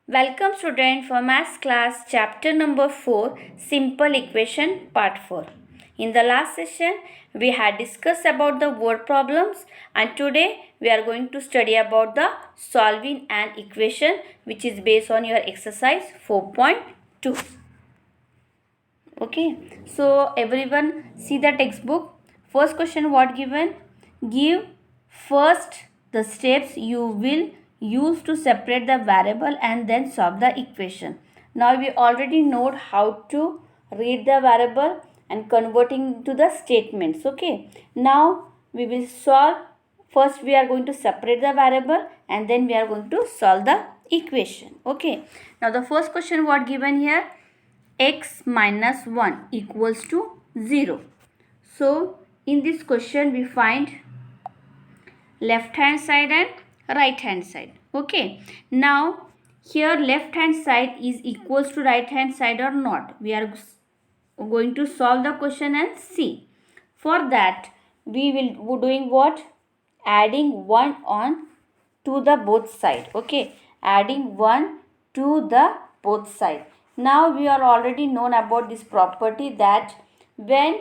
Welcome student for maths class chapter number 4 simple equation part 4. In the last session we had discussed about the word problems and today we are going to study about the solving an equation which is based on your exercise 4.2. Okay, so everyone see the textbook. First question what given? Give first the steps you will use to separate the variable and then solve the equation. Now we already know how to read the variable and converting to the statements. Okay, now we will solve. First we are going to separate the variable and then we are going to solve the equation. Okay, now the first question what given here? X minus 1 equals to 0. So in this question we find left hand side and right hand side. Okay, now here left hand side is equals to right hand side or not. We are going to solve the question and see. For that we will doing what? Adding 1 on to the both side. Okay, adding 1 to the both side. Now we are already known about this property that when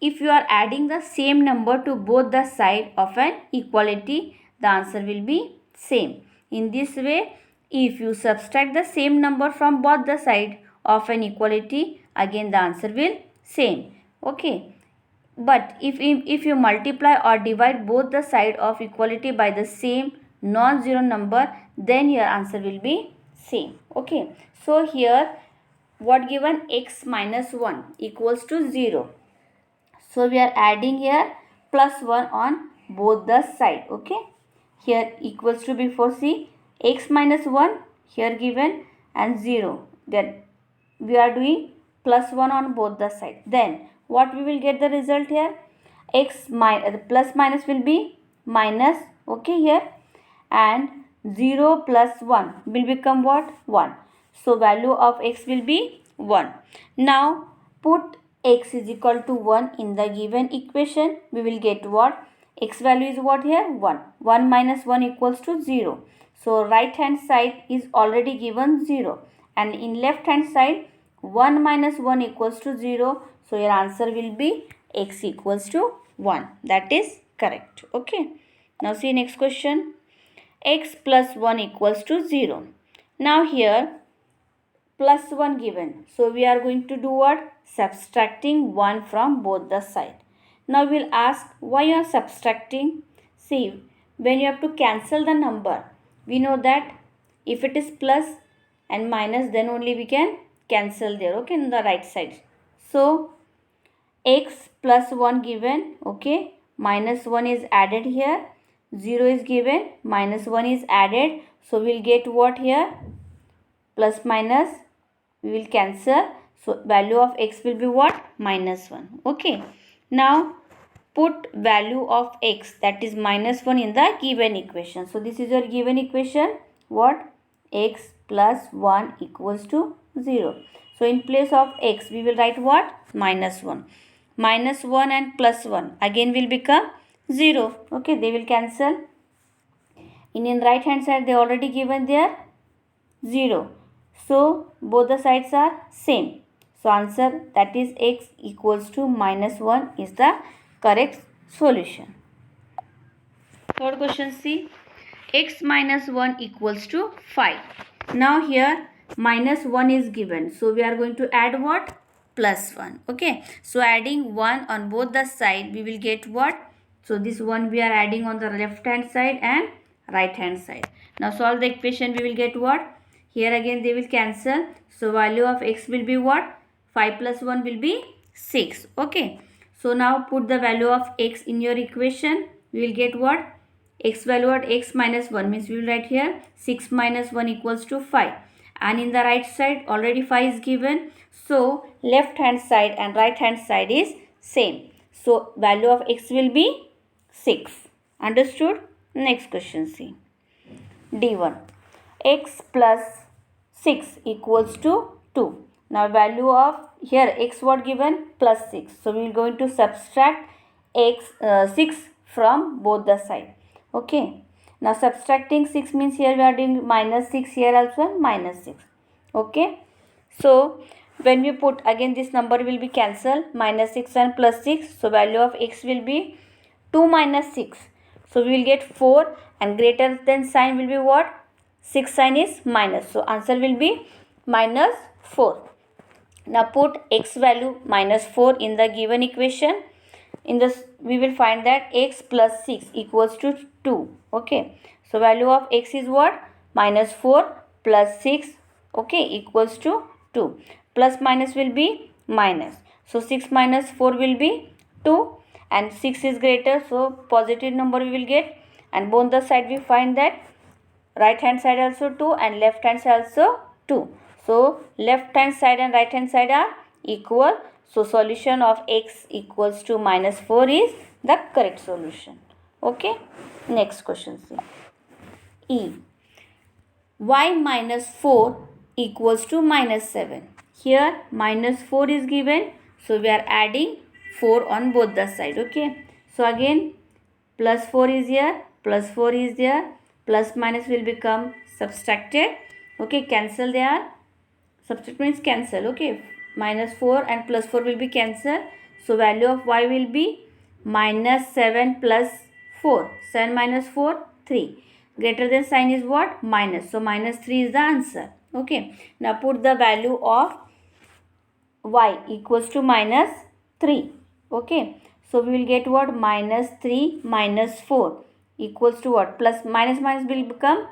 if you are adding the same number to both the side of an equality, the answer will be same. In this way, if you subtract the same number from both the side of an equality, again the answer will same. Okay. But if you multiply or divide both the side of equality by the same non-zero number, then your answer will be same. Okay. So here what given? X minus 1 equals to 0. So we are adding here plus 1 on both the side. Okay. Here equals to before see x minus 1 here given and 0. Then we are doing plus 1 on both the side. Then what we will get the result here? Plus minus will be minus. Okay here. And 0 plus 1 will become what? 1. So value of x will be 1. Now put x is equal to 1 in the given equation. We will get what? X value is what here? 1. 1 minus 1 equals to 0. So right hand side is already given 0. And in left hand side 1 minus 1 equals to 0. So your answer will be x equals to 1. That is correct. Okay. Now see next question. X plus 1 equals to 0. Now here plus 1 given. So we are going to do what? Subtracting 1 from both the side. Now we'll ask why you are subtracting. See, when you have to cancel the number, we know that if it is plus and minus, then only we can cancel there. Okay, in the right side. So x plus 1 given. Okay, minus 1 is added here. 0 is given, minus 1 is added. So we'll get what here? Plus minus, we will cancel. So value of x will be what? Minus 1. Okay. Now put value of x, that is minus 1, in the given equation. So this is your given equation. What? X plus 1 equals to 0. So in place of x we will write what? Minus 1. Minus 1 and plus 1 again will become 0. Okay, they will cancel. In right hand side they already given there 0. So both the sides are same. So answer, that is x equals to minus 1 is the correct solution. Third question, see, x minus 1 equals to 5. Now here minus 1 is given. So we are going to add what? Plus 1. Okay. So adding 1 on both the side, we will get what? So this 1 we are adding on the left hand side and right hand side. Now solve the equation, we will get what? Here again they will cancel. So value of x will be what? 5 plus 1 will be 6. Okay. So now put the value of x in your equation. We will get what? X value at x minus 1 means we will write here 6 minus 1 equals to 5. And in the right side already 5 is given. So left hand side and right hand side is same. So value of x will be 6. Understood? Next question, see. D1. X plus 6 equals to 2. Now value of here x what given? Plus 6. So we are going to subtract 6 from both the side. Okay. Now subtracting 6 means here we are doing minus 6, here also minus 6. Okay. So when we put, again this number will be cancelled, minus 6 and plus 6. So value of x will be 2 minus 6. So we will get 4, and greater than sign will be what? 6 sign is minus. So answer will be minus 4. Now put x value minus 4 in the given equation. In this we will find that x plus 6 equals to 2. Okay. So value of x is what? Minus 4 plus 6, okay, equals to 2. Plus minus will be minus. So 6 minus 4 will be 2, and 6 is greater, so positive number we will get. And both the side we find that right hand side also 2 and left hand side also 2. So left hand side and right hand side are equal. So solution of x equals to minus 4 is the correct solution. Okay. Next question. See. E. Y minus 4 equals to minus 7. Here minus 4 is given. So we are adding 4 on both the side. Okay. So again plus 4 is here. Plus 4 is there. Plus minus will become subtracted. Okay. Cancel they are. Subtract means cancel. Okay. Minus 4 and plus 4 will be cancelled. So value of y will be minus 7 plus 4. 7 minus 4, 3. Greater than sign is what? Minus. So minus 3 is the answer. Okay. Now put the value of y equals to minus 3. Okay. So we will get what? Minus 3 minus 4 equals to what? Plus minus minus will become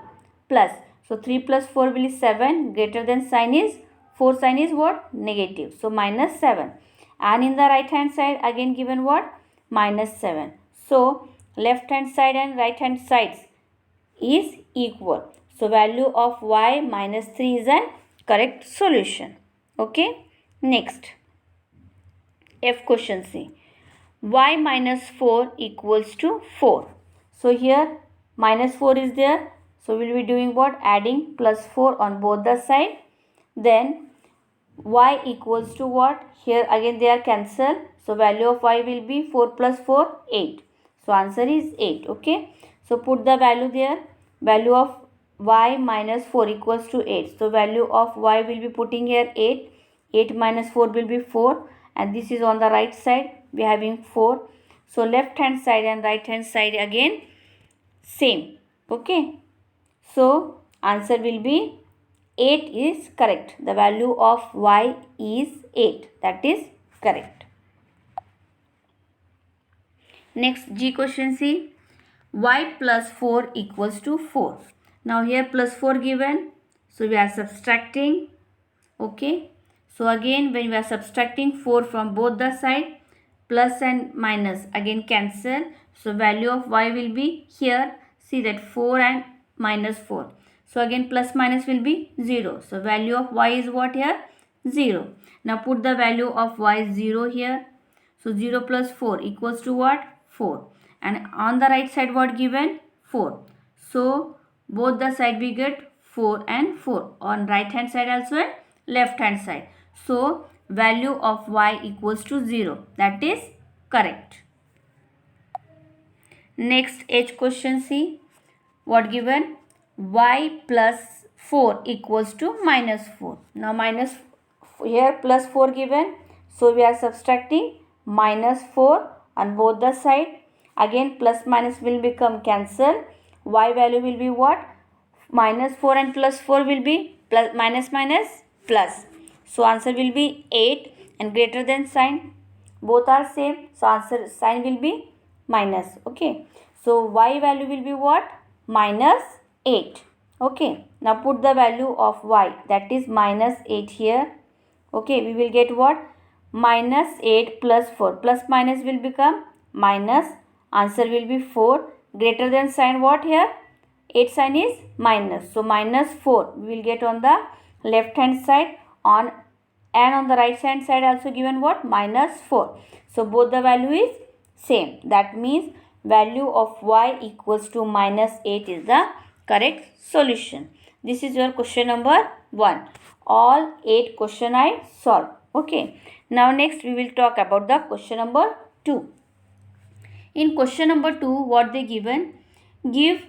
plus. So 3 plus 4 will be 7. Greater than sign is 4 sign is what? Negative. So minus 7. And in the right hand side again given what? Minus 7. So left hand side and right hand sides is equal. So value of y minus 3 is a correct solution. Okay. Next. F question C. Y minus 4 equals to 4. So here minus 4 is there. So we will be doing what? Adding plus 4 on both the side. Then y equals to what? Here again they are cancelled. So value of y will be 4 plus 4, 8. So answer is 8. Okay. So put the value there. Value of y minus 4 equals to 8. So value of y will be putting here 8. 8 minus 4 will be 4. And this is on the right side. We are having 4. So left hand side and right hand side again same. Okay. So answer will be 8 is correct. The value of y is 8. That is correct. Next G question C. Y plus 4 equals to 4. Now here plus 4 given. So we are subtracting. Okay. So again when we are subtracting 4 from both the side, plus and minus again cancel. So value of y will be here. See that 4 and minus 4. So again plus minus will be 0. So value of y is what here? 0. Now put the value of y 0 here. So 0 plus 4 equals to what? 4. And on the right side what given? 4. So both the side we get 4 and 4. On right hand side also and left hand side. So value of y equals to 0. That is correct. Next H question C. What given? Y plus 4 equals to minus 4. Now minus here plus 4 given. So we are subtracting minus 4 on both the side. Again plus minus will become cancelled. Y value will be what? Minus 4 and plus 4 will be plus minus minus plus. So answer will be 8, and greater than sign both are same. So answer sign will be minus. Okay. So y value will be what? Minus 8. Okay. Now put the value of y, that is minus 8 here. Okay. We will get what? Minus 8 plus 4. Plus minus will become minus. Answer will be 4. Greater than sign what here? 8 sign is minus. So minus 4 we will get on the left hand side, and on the right hand side also given what? Minus 4. So both the value is same. That means value of y equals to minus 8 is the correct solution. This is your question number 1. All 8 question I solved. Okay. Now next we will talk about the question number 2. In question number 2 what they given? Give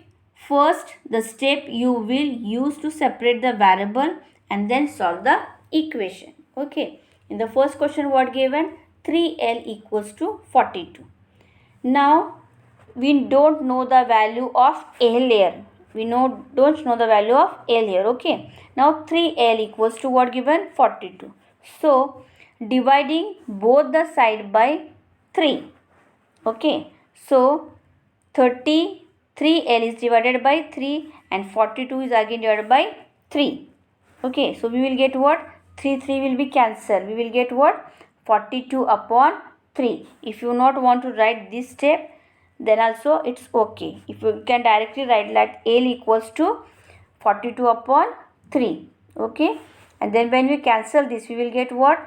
first the step you will use to separate the variable and then solve the equation. Okay, in the first question what given? 3L equals to 42. Now we don't know the value of L here. We don't know the value of L here. Okay, now 3L equals to what given? 42. So dividing both the side by 3. Okay, so 33L is divided by 3 and 42 is again divided by 3. Okay, so we will get what? 3 will be cancelled. We will get what? 42 upon 3. If you not want to write this step, then also it's okay. If you can directly write that L equals to 42 upon 3. Okay, and then when we cancel this, we will get what?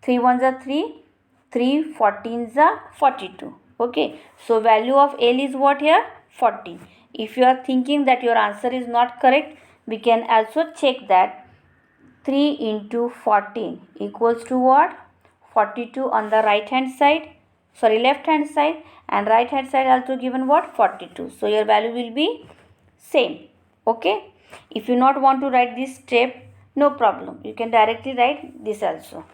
3 ones are 3, 3 14s are 42. Okay, so value of L is what here? 14. If you are thinking that your answer is not correct, we can also check that 3 into 14 equals to what? 42 on the right hand side, sorry, left hand side, and right hand side also given what? 42. So your value will be same. Okay, if you not want to write this step, no problem, you can directly write this also.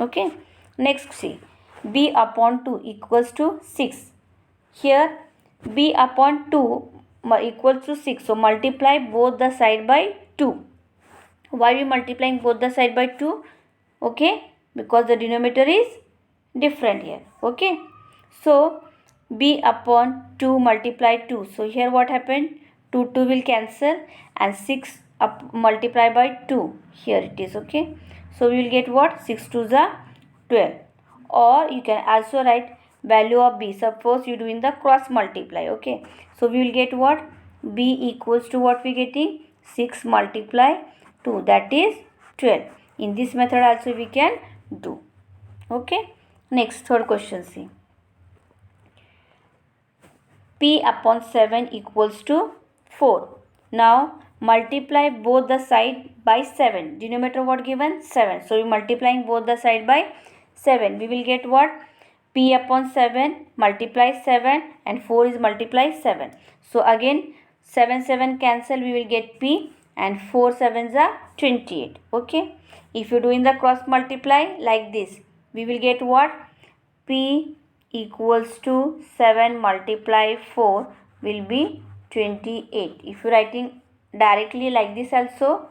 Okay, next see, b upon 2 equals to 6. Here b upon 2 equals to 6, so multiply both the side by 2. Why we multiplying both the side by 2? Okay, because the denominator is different here. Okay, so b upon 2 multiply 2. So here what happened? 2 will cancel and 6 multiply by 2. Here it is. Okay, so we will get what? 6 2s are 12. Or you can also write value of b. Suppose you doing the cross multiply. Okay, so we will get what? B equals to what we getting? 6 multiply 2, that is 12. In this method also we can do. Okay, next third question see. P upon 7 equals to 4. Now multiply both the side by 7. Denominator what given? 7. So we multiplying both the side by 7. We will get what? P upon 7 multiply 7 and 4 is multiply 7. So again 7 cancel, we will get P and 4 7s are 28. Okay, if you doing the cross multiply like this, we will get what? P equals to 7 multiply 4 will be 28. If you writing directly like this also,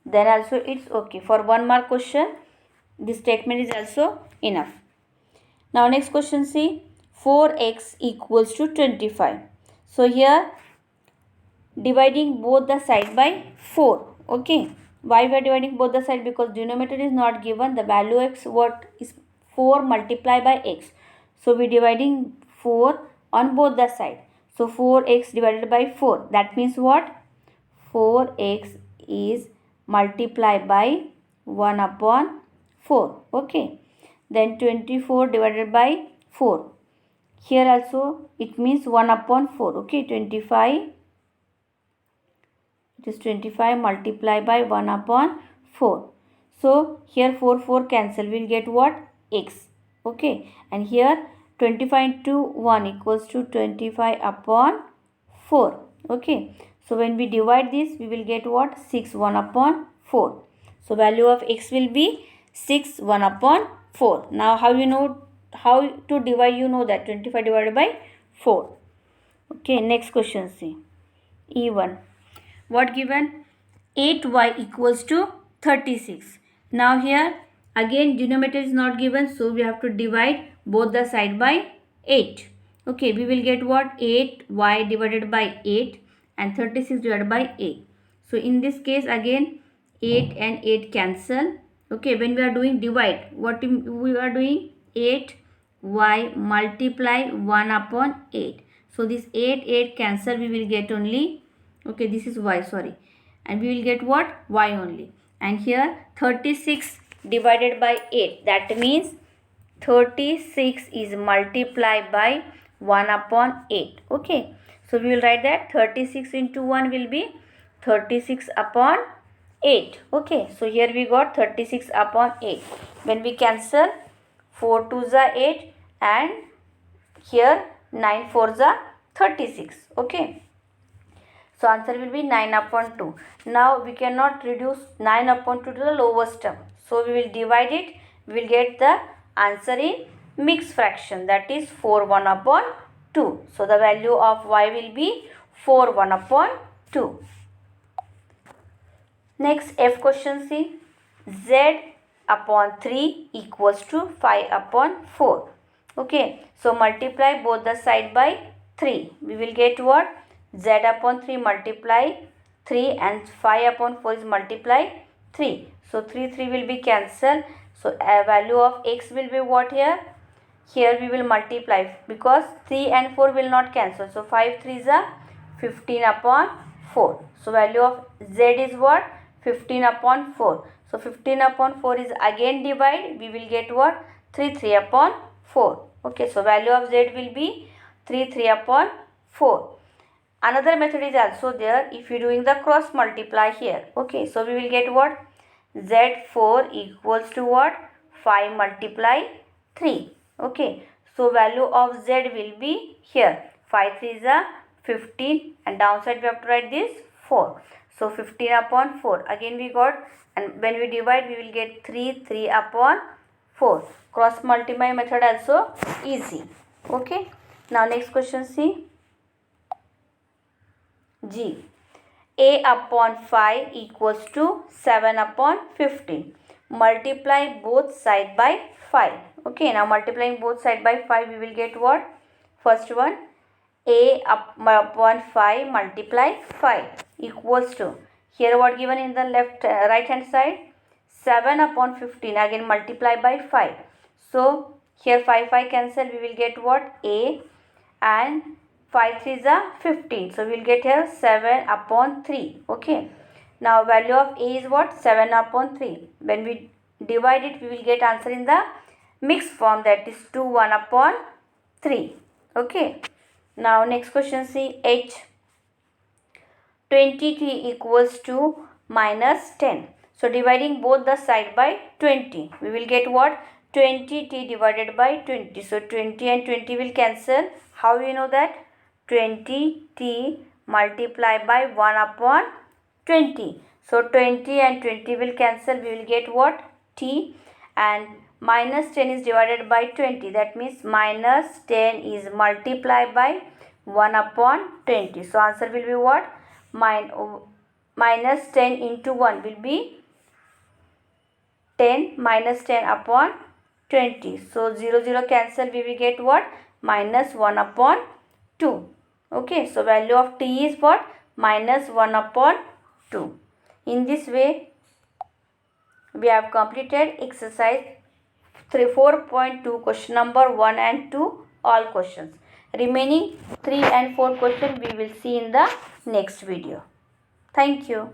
then also it's okay. For 1 mark question, this statement is also enough. Now next question see, 4x equals to 25. So here dividing both the side by 4. Okay, why we are dividing both the side? Because denominator is not given, the value x what is 4 multiplied by x. So we dividing 4 on both the side. So 4x divided by 4, that means what? 4x is multiplied by 1 upon 4. Okay, then 24 divided by 4. Here also it means 1 upon 4. Okay, 25, it is 25 multiplied by 1 upon 4. So here 4 cancel, we will get what? X. Okay, and here 25 into 1 equals to 25 upon 4. Okay, so when we divide this, we will get what? 6 1 upon 4. So value of x will be 6 1 upon 4. Now how you know how to divide? You know that 25 divided by 4. Okay, next question see. E1. What given? 8y equals to 36. Now here again denominator is not given, so we have to divide both the side by 8. Okay, we will get what? 8y divided by 8 and 36 divided by 8. So in this case again 8 and 8 cancel. Okay, when we are doing divide, what we are doing? 8y multiply 1 upon 8. So this 8 cancel, we will get only, okay, this is y, sorry, and we will get what? Y only. And here 36 divided by 8, that means 36 is multiplied by 1 upon 8. Okay, so we will write that 36 into 1 will be 36 upon 8. Okay, so here we got 36 upon 8. When we cancel, 4 2s are 8 and here 9 4s are 36. Okay, So answer will be 9 upon 2. Now we cannot reduce 9 upon 2 to the lowest term. So we will divide it. We will get the answer in mixed fraction, that is 4 1 upon 2. So the value of y will be 4 1 upon 2. Next F question C. Z upon 3 equals to 5 upon 4. Okay. So multiply both the side by 3. We will get what? Z upon 3 multiply 3 and 5 upon 4 is multiply 3. So 3 will be cancelled. So a value of x will be what here? Here we will multiply because 3 and 4 will not cancel. So 5 3 is a 15 upon 4. So value of z is what? 15 upon 4. So 15 upon 4 is again divide. We will get what? 3 upon 4. Okay. So value of z will be 3 upon 4. Another method is also there if you doing the cross multiply here. Okay. So we will get what? Z4 equals to what? 5 multiply 3. Okay. So value of z will be here. 5 3 is a 15 and downside we have to write this 4. So 15 upon 4. Again we got, and when we divide we will get 3 upon 4. Cross multiply method also easy. Okay. Now next question see. G. A upon 5 equals to 7 upon 15. Multiply both side by 5. Okay, now multiplying both side by 5 we will get what? First one, A upon 5 multiply 5 equals to, here what given in the left right hand side? 7 upon 15, again multiply by 5. So here 5 cancel, we will get what? A, and 5 3 is a 15. So we will get here 7 upon 3. Okay. Now value of A is what? 7 upon 3. When we divide it, we will get answer in the mixed form, that is 2 1 upon 3. Okay. Now next question see H. 20t equals to minus 10. So dividing both the side by 20, we will get what? 20t divided by 20. So 20 and 20 will cancel. How we know that? 20t multiplied by 1 upon 20. So 20 and 20 will cancel. We will get what? T, and minus 10 is divided by 20. That means minus 10 is multiplied by 1 upon 20. So answer will be what? Minus 10 into 1 will be 10 minus 10 upon 20. So 0 cancel. We will get what? Minus 1 upon 2. Okay, so value of t is what? Minus 1 upon 2. In this way, we have completed exercise 4.2 question number 1 and 2 all questions. Remaining 3 and 4 questions we will see in the next video. Thank you.